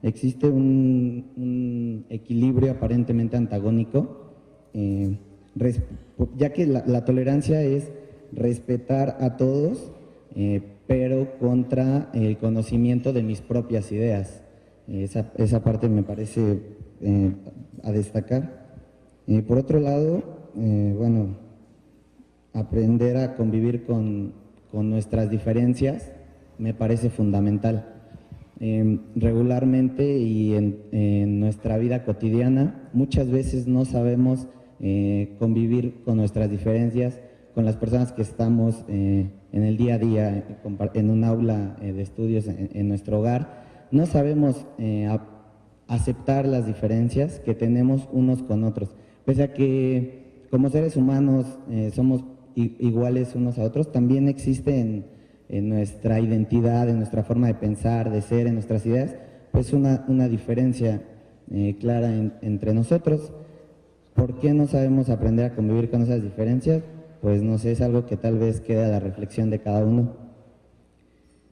existe un equilibrio aparentemente antagónico, ya que la tolerancia es respetar a todos, pero contra el conocimiento de mis propias ideas. Esa parte me parece a destacar. Por otro lado, bueno, aprender a convivir con nuestras diferencias me parece fundamental. Regularmente y en nuestra vida cotidiana muchas veces no sabemos convivir con nuestras diferencias, con las personas que estamos en el día a día, en un aula de estudios, en nuestro hogar. No sabemos aceptar las diferencias que tenemos unos con otros, pese a que como seres humanos somos iguales unos a otros. También existe en nuestra identidad, en nuestra forma de pensar, de ser, en nuestras ideas, pues una diferencia clara entre nosotros. ¿Por qué no sabemos aprender a convivir con esas diferencias? Pues no sé, es algo que tal vez quede a la reflexión de cada uno.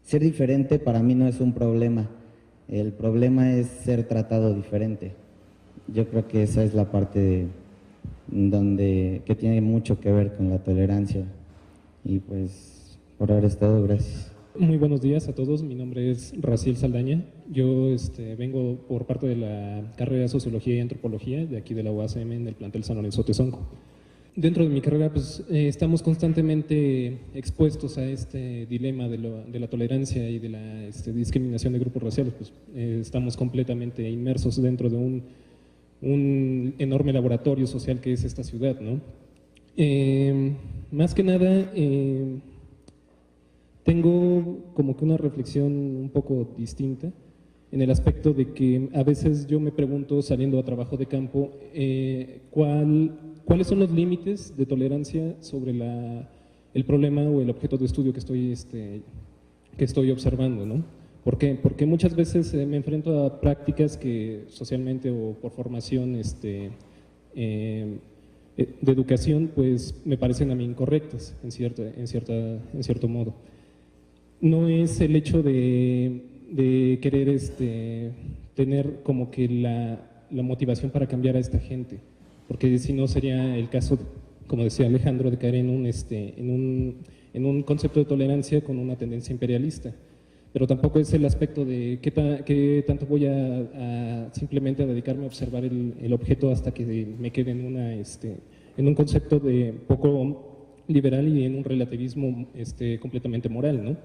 Ser diferente para mí no es un problema, el problema es ser tratado diferente. Yo creo que esa es la parte que tiene mucho que ver con la tolerancia. Y pues por ahora es todo, gracias. Muy buenos días a todos, mi nombre es Raciel Saldaña. Yo vengo por parte de la carrera de Sociología y Antropología de aquí de la UASM en el plantel San Lorenzo Tezonco. Dentro de mi carrera pues estamos constantemente expuestos a este dilema de la tolerancia y de la discriminación de grupos raciales. Pues estamos completamente inmersos dentro de un enorme laboratorio social que es esta ciudad, ¿no? Más que nada tengo como que una reflexión un poco distinta en el aspecto de que a veces yo me pregunto, saliendo a trabajo de campo, ¿cuáles son los límites de tolerancia sobre el problema o el objeto de estudio que estoy observando, ¿no? ¿Por qué? Porque muchas veces me enfrento a prácticas que socialmente o por formación de educación pues me parecen a mí incorrectas en cierto modo. No es el hecho de querer tener como que la motivación para cambiar a esta gente, porque si no sería el caso, como decía Alejandro, de caer en un concepto de tolerancia con una tendencia imperialista. Pero tampoco es el aspecto de qué tanto voy a simplemente a dedicarme a observar el objeto hasta que me quede en un concepto de poco liberal y en un relativismo completamente moral, ¿no?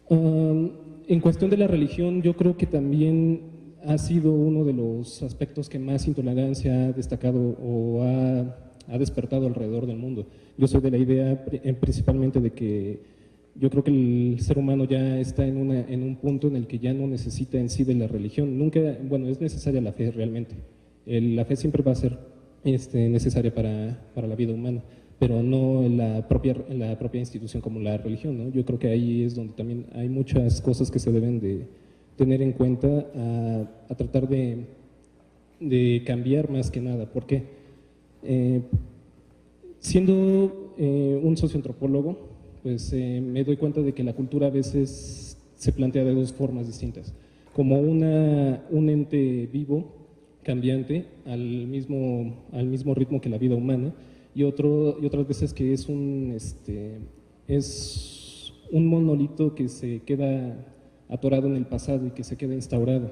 En cuestión de la religión, yo creo que también ha sido uno de los aspectos que más intolerancia ha destacado o ha despertado alrededor del mundo. Yo soy de la idea principalmente de que yo creo que el ser humano ya está en un punto en el que ya no necesita en sí de la religión. Bueno, es necesaria la fe realmente. La fe siempre va a ser necesaria para la vida humana, pero no en la propia institución como la religión, ¿no? Yo creo que ahí es donde también hay muchas cosas que se deben de tener en cuenta a tratar de cambiar más que nada. ¿Por qué? Siendo un socioantropólogo, pues me doy cuenta de que la cultura a veces se plantea de dos formas distintas, como un ente vivo, cambiante, al mismo ritmo que la vida humana, y otras veces que es un monolito que se queda atorado en el pasado y que se queda instaurado.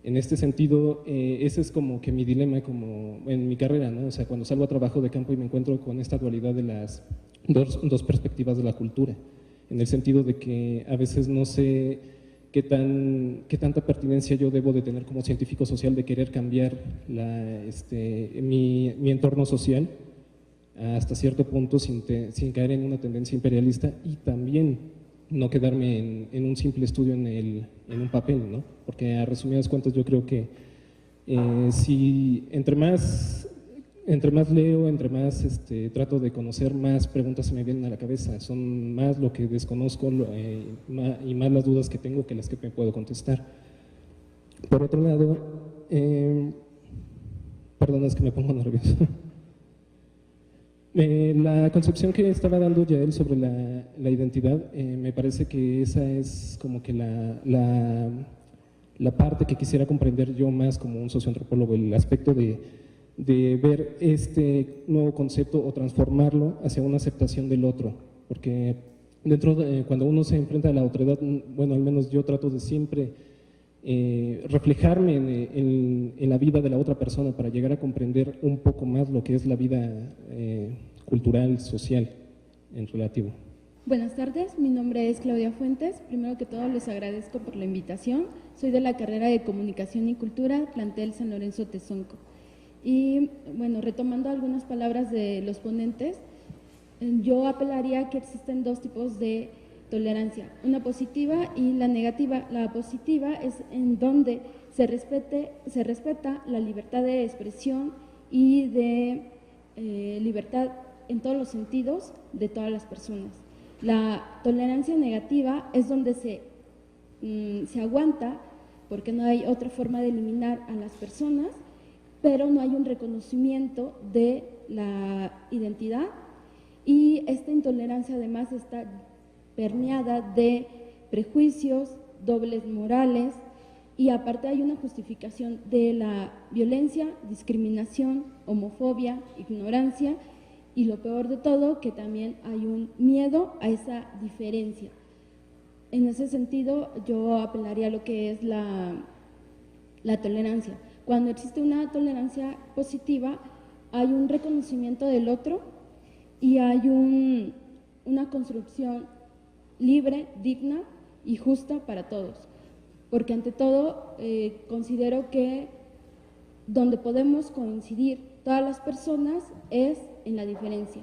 En este sentido, ese es como que mi dilema como en mi carrera, ¿no? O sea, cuando salgo a trabajo de campo y me encuentro con esta dualidad de las dos perspectivas de la cultura, en el sentido de que a veces no sé qué tanta pertinencia yo debo de tener como científico social de querer cambiar mi entorno social hasta cierto punto sin caer en una tendencia imperialista, y también no quedarme en un simple estudio en un papel, ¿no? Porque a resumidas cuentas yo creo que si entre más leo, entre más trato de conocer, más preguntas se me vienen a la cabeza. Son más lo que desconozco y más las dudas que tengo que las que me puedo contestar. Por otro lado, perdón, es que me pongo nervioso. La concepción que estaba dando Yael sobre la identidad, me parece que esa es como que la parte que quisiera comprender yo más como un socioantropólogo, el aspecto de ver este nuevo concepto o transformarlo hacia una aceptación del otro, porque cuando uno se enfrenta a la otredad, bueno, al menos yo trato de siempre reflejarme en la vida de la otra persona para llegar a comprender un poco más lo que es la vida cultural, social, en relativo. Buenas tardes, mi nombre es Claudia Fuentes. Primero que todo les agradezco por la invitación. Soy de la carrera de Comunicación y Cultura, plantel San Lorenzo Tezonco. Y bueno, retomando algunas palabras de los ponentes, yo apelaría a que existen dos tipos de tolerancia, una positiva y la negativa. La positiva es en donde se respeta la libertad de expresión y de libertad en todos los sentidos de todas las personas. La tolerancia negativa es donde se aguanta, porque no hay otra forma de eliminar a las personas, pero no hay un reconocimiento de la identidad, y esta intolerancia además está permeada de prejuicios, dobles morales, y aparte hay una justificación de la violencia, discriminación, homofobia, ignorancia, y lo peor de todo, que también hay un miedo a esa diferencia. En ese sentido, yo apelaría a lo que es la tolerancia. Cuando existe una tolerancia positiva, hay un reconocimiento del otro y hay una construcción libre, digna y justa para todos. Porque ante todo, considero que donde podemos coincidir todas las personas es en la diferencia.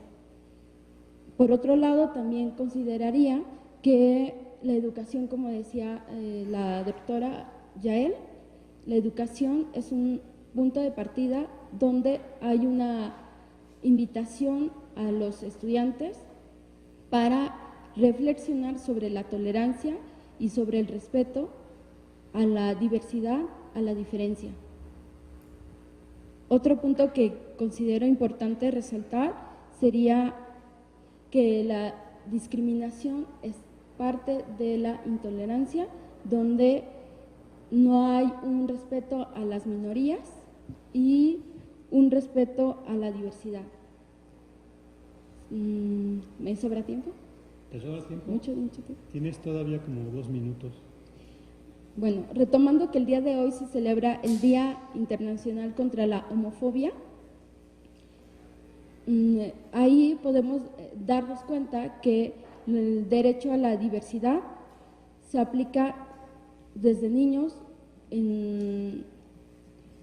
Por otro lado, también consideraría que la educación, como decía la doctora Yael, la educación es un punto de partida donde hay una invitación a los estudiantes para reflexionar sobre la tolerancia y sobre el respeto a la diversidad, a la diferencia. Otro punto que considero importante resaltar sería que la discriminación es parte de la intolerancia, donde no hay un respeto a las minorías y un respeto a la diversidad. ¿Me sobra tiempo? ¿Te sobra tiempo? Mucho tiempo. Tienes todavía como 2 minutos. Bueno, retomando que el día de hoy se celebra el Día Internacional contra la Homofobia, ahí podemos darnos cuenta que el derecho a la diversidad se aplica desde niños en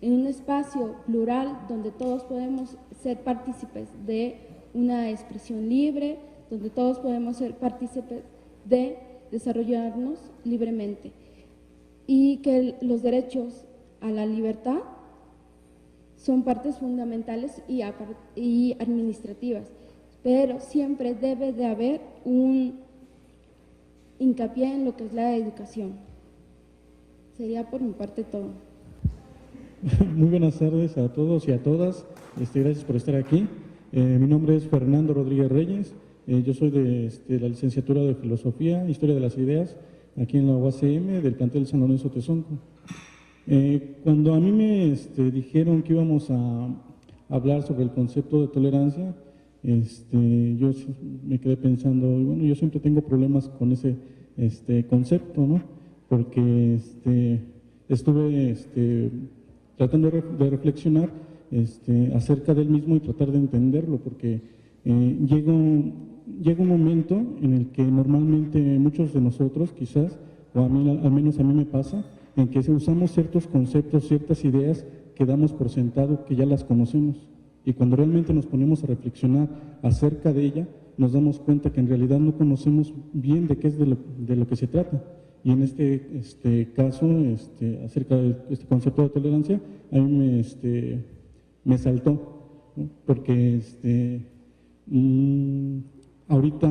un espacio plural donde todos podemos ser partícipes de una expresión libre, donde todos podemos ser partícipes de desarrollarnos libremente, y que los derechos a la libertad son partes fundamentales y administrativas, pero siempre debe de haber un hincapié en lo que es la educación. Sería por mi parte todo. Muy buenas tardes a todos y a todas. Gracias por estar aquí. Mi nombre es Fernando Rodríguez Reyes. Yo soy de la licenciatura de Filosofía, Historia de las Ideas, aquí en la UACM, del plantel San Lorenzo Tezonco. Cuando a mí me dijeron que íbamos a hablar sobre el concepto de tolerancia, yo me quedé pensando, bueno, yo siempre tengo problemas con ese concepto, ¿no? Porque estuve tratando de reflexionar acerca del mismo y tratar de entenderlo, porque llega un momento en el que normalmente muchos de nosotros, quizás, o a mí, al menos a mí me pasa, en que usamos ciertos conceptos, ciertas ideas que damos por sentado que ya las conocemos. Y cuando realmente nos ponemos a reflexionar acerca de ella, nos damos cuenta que en realidad no conocemos bien de qué es de lo que se trata. Y en este caso, acerca de este concepto de tolerancia, a mí me saltó, ¿no? Porque ahorita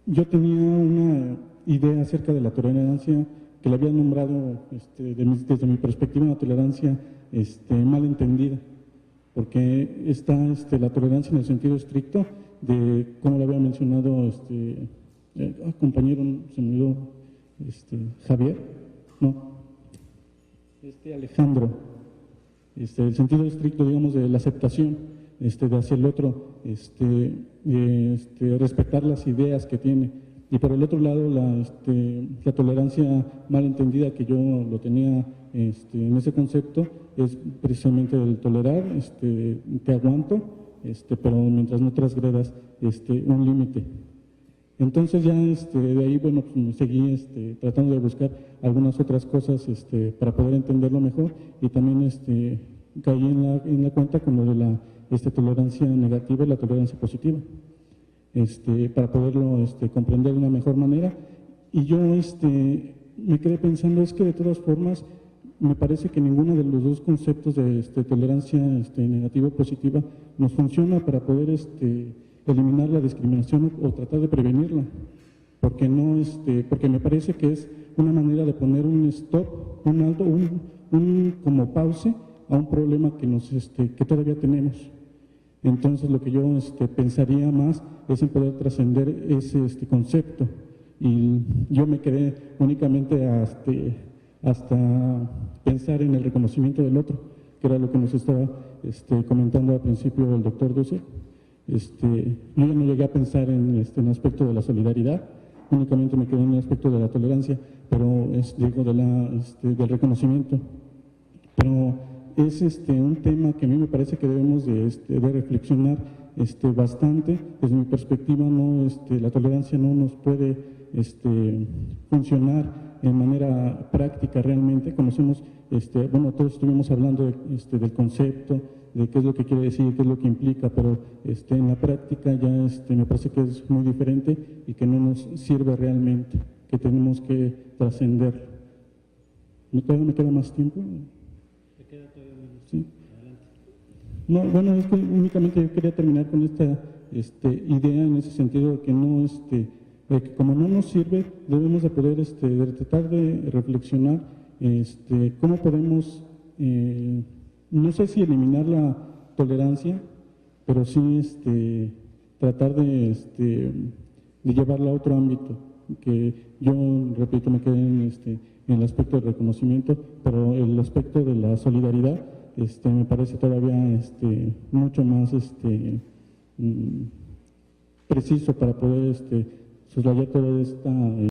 yo tenía una idea acerca de la tolerancia que la había nombrado desde mi perspectiva una tolerancia mal entendida, porque está la tolerancia en el sentido estricto de, como lo había mencionado compañero, se me olvidó, Javier, no, Alejandro, el sentido estricto, digamos, de la aceptación de hacia el otro, respetar las ideas que tiene. Y por el otro lado, la tolerancia mal entendida, que yo lo tenía en ese concepto, es precisamente el tolerar, te aguanto, pero mientras no transgredas un límite. Entonces ya de ahí, bueno, pues seguí tratando de buscar algunas otras cosas para poder entenderlo mejor, y también caí en la cuenta con lo de la tolerancia negativa y la tolerancia positiva, para poderlo comprender de una mejor manera. Y yo me quedé pensando, es que de todas formas me parece que ninguno de los dos conceptos de tolerancia negativa o positiva nos funciona para poder eliminar la discriminación o tratar de prevenirla, porque porque me parece que es una manera de poner un stop, un alto, un como pause a un problema que todavía tenemos. Entonces lo que yo pensaría más es en poder trascender ese concepto, y yo me quedé únicamente hasta pensar en el reconocimiento del otro, que era lo que nos estaba comentando al principio el doctor Dussek. Yo no llegué a pensar en el aspecto de la solidaridad, únicamente me quedé en el aspecto de la tolerancia, pero digo del reconocimiento. Pero es un tema que a mí me parece que debemos de reflexionar bastante. Desde mi perspectiva, no, la tolerancia no nos puede funcionar en manera práctica realmente. Conocemos, bueno, todos estuvimos hablando del concepto, de qué es lo que quiere decir, qué es lo que implica, pero en la práctica ya me parece que es muy diferente y que no nos sirve realmente, que tenemos que trascender. ¿Todavía me queda más tiempo? ¿Me queda todavía? Sí. Adelante. No, bueno, es que únicamente yo quería terminar con esta idea en ese sentido de que no, de que como no nos sirve, debemos de poder de tratar de reflexionar cómo podemos, no sé si eliminar la tolerancia, pero sí tratar de llevarla a otro ámbito, que yo, repito, me quedé en el aspecto del reconocimiento, pero el aspecto de la solidaridad me parece todavía mucho más preciso para poder soslayar toda esta